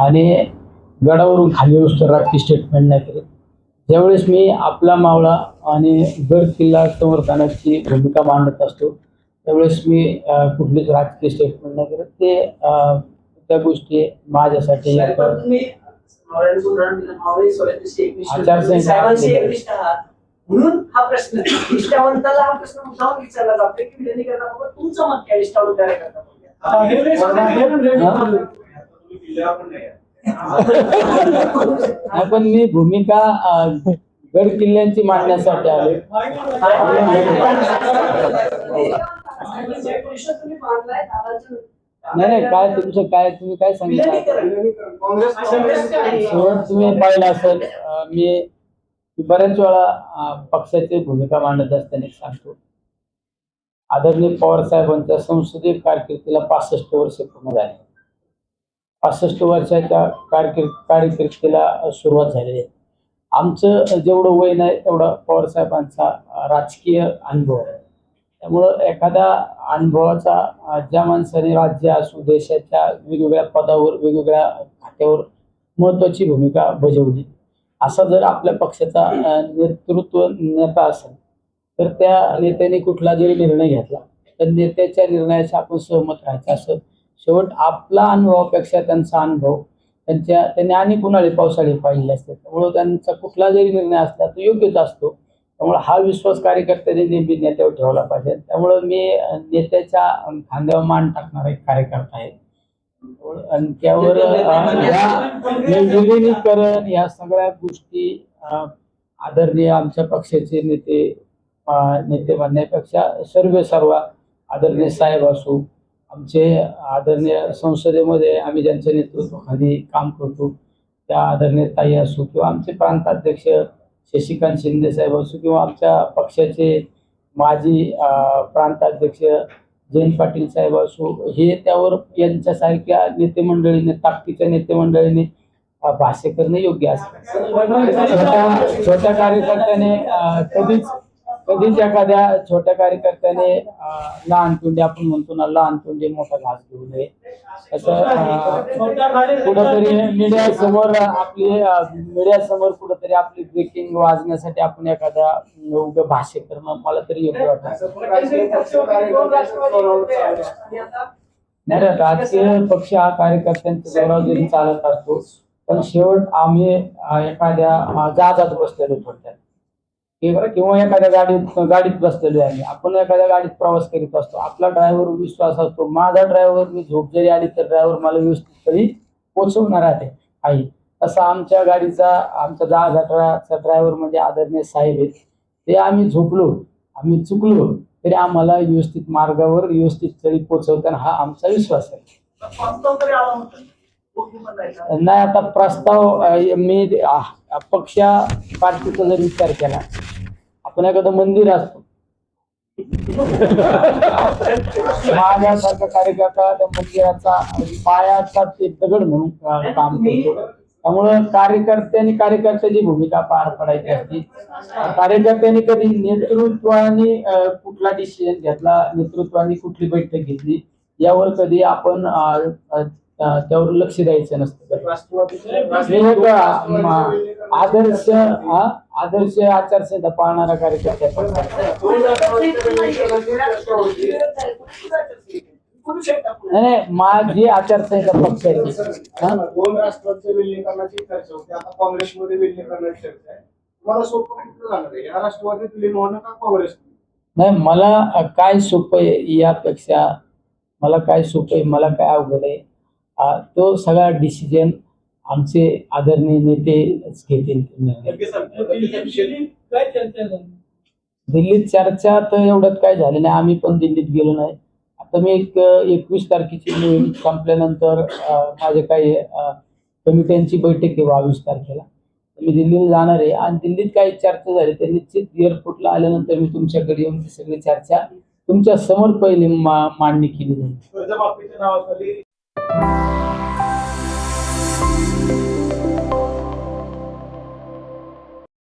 आणि गडावरून खाली येऊस्तर राजकीय स्टेटमेंट नाही करत. ज्यावेळेस मी आपला मावळा आणि गड किल्ला संवर्धनाची भूमिका मांडत असतो त्यावेळेस मी कुठलीच राजकीय स्टेटमेंट नाही करत. ते त्या गोष्टी माझ्यासाठी म्हणून हा प्रश्न निष्ठावंताला हा प्रश्न मुद्दाम विचारला जातो की विलिनीकरणाबाबत तुमचं मत काय निष्ठावंत कार्यकर्ता पण मी भूमिका गड किल्ल्यांची मांडण्यासाठी आले. नाही काय तुमचं काय तुम्ही काय सांगितलं तुम्ही पाहिलं असेल. मी बऱ्याच वेळा पक्षाची भूमिका मांडत असताना सांगतो आदरणीय पवार साहेबांच्या संसदीय कारकिर्दीला 65 वर्ष पूर्ण झाले. 65 वर्षाच्या कारकिर्दीला सुरुवात झालेली आहे. आमचं जेवढं वय नाही तेवढा पवार साहेबांचा राजकीय अनुभव आहे. त्यामुळं एखाद्या अनुभवाचा ज्या माणसाने राज्य असो देशाच्या वेगवेगळ्या पदावर वेगवेगळ्या खात्यावर महत्त्वाची भूमिका बजावली असा जर आपल्या पक्षाचा नेतृत्व नेता असेल तर त्या नेत्याने कुठला जरी निर्णय घेतला तर नेत्याच्या निर्णयाशी आपण सहमत राहायचं असं. शेवट आपला अनुभवापेक्षा त्यांचा अनुभव त्यांनी अनेक उन्हाळी पावसाळी पाहिले असते. त्यामुळं त्यांचा कुठला जरी निर्णय असला तो योग्यच असतो. त्यामुळे हा विश्वास कार्यकर्त्यांनी नेहमी नेत्यावर ठेवला पाहिजे. त्यामुळं मी नेत्याच्या खांद्यावर मान टाकणारा एक कार्यकर्ता आहे आणि त्यावर विलिनीकरण या सगळ्या गोष्टी आदरणीय आमच्या पक्षाचे नेते म्हणण्यापेक्षा सर्व आदरणीय साहेब असो आमचे आदरणीय संसदेमध्ये आम्ही ज्यांच्या नेतृत्वाखाली काम करतो त्या आदरणीय ताई असो किंवा आमचे प्रांताध्यक्ष शशिकांत शिंदे साहेब असो किंवा आमच्या पक्षाचे माजी प्रांताध्यक्ष जयंत पाटील साहेब असो हे त्यावर यांच्यासारख्या नेतेमंडळीने ताकदीच्या नेतेमंडळीने भाष्य करणे योग्य असतं. छोट्या कार्यकर्त्याने कधीच एखाद्या छोट्या कार्यकर्त्याने लहान पिंडी आपण म्हणतो ना लहान पिंडी मोठा घास घेऊ नये असं कुठंतरी मीडियासमोर कुठंतरी आपली ब्रेकिंग वाजण्यासाठी आपण एखादा उभं भाष्य करणं मला तरी योग्य वाटतं. नाही राजकीय पक्ष हा कार्यकर्त्यांच्या जोरावर जरी चालत असतो पण शेवट आम्ही एखाद्या जहाजात बसलेलो थोडक्यात किंवा एखाद्या गाडीत बसलेलो आहे. आपण एखाद्या गाडीत प्रवास करीत असतो. आपला ड्रायव्हर विश्वास असतो. माझा ड्रायव्हर मी झोप जरी आली तर ड्रायव्हर मला व्यवस्थित तरी पोहोचवणार आहे. तसा आमच्या जहाजाचा ड्रायव्हर म्हणजे आदरणीय साहेब आहेत. ते आम्ही झोपलो आम्ही चुकलो तरी आम्हाला व्यवस्थित मार्गावर व्यवस्थित तरी पोहोचवताना हा आमचा विश्वास आहे. नाही आता प्रस्ताव मी पक्ष पार्टीचा जर विचार केला आपण एखादं मंदिर असतो माझ्यासारखा कार्यकर्ता त्या मंदिराचा पायाचा ते दगड म्हणून काम करतो. त्यामुळं कार्यकर्त्याची भूमिका पार पडायची असते. कार्यकर्त्यांनी कधी नेतृत्वाने कुठला डिसिजन घेतला नेतृत्वाने कुठली बैठक घेतली यावर कधी आपण त्यावर लक्ष द्यायचं नसतं. आदर्श आचारसंहिता पाळणारा कार्यकर्ता नाही माझी आचारसंहिता पक्ष आहे. 2 राष्ट्रांच्या विलीनीकरणाची चर्चा होती. आता काँग्रेसमध्ये विलीनीकरणाची चर्चा आहे. मला सोपं कुठलं जाणार आहे या राष्ट्रवादीत विलीन होणं का काँग्रेस? नाही मला काय सोपं आहे यापेक्षा मला काय सोपं आहे मला काय अवघड आहे तो सगळा डिसिजन आमचे आदरणीय नेतेच घेतील. दिल्लीत चर्चा तर एवढ्यात काय झाली नाही. आम्ही पण दिल्लीत गेलो नाही. आता मी 21 तारखेची मोहीम संपल्यानंतर माझे काही कमिट्यांची बैठक आहे 22 तारखेला मी दिल्लीला जाणार आहे आणि दिल्लीत काही चर्चा झाली तर निश्चित एअरपोर्टला आल्यानंतर मी तुमच्याकडे येऊन सगळी चर्चा तुमच्या समोर पहिली मांडणी केली जाईल.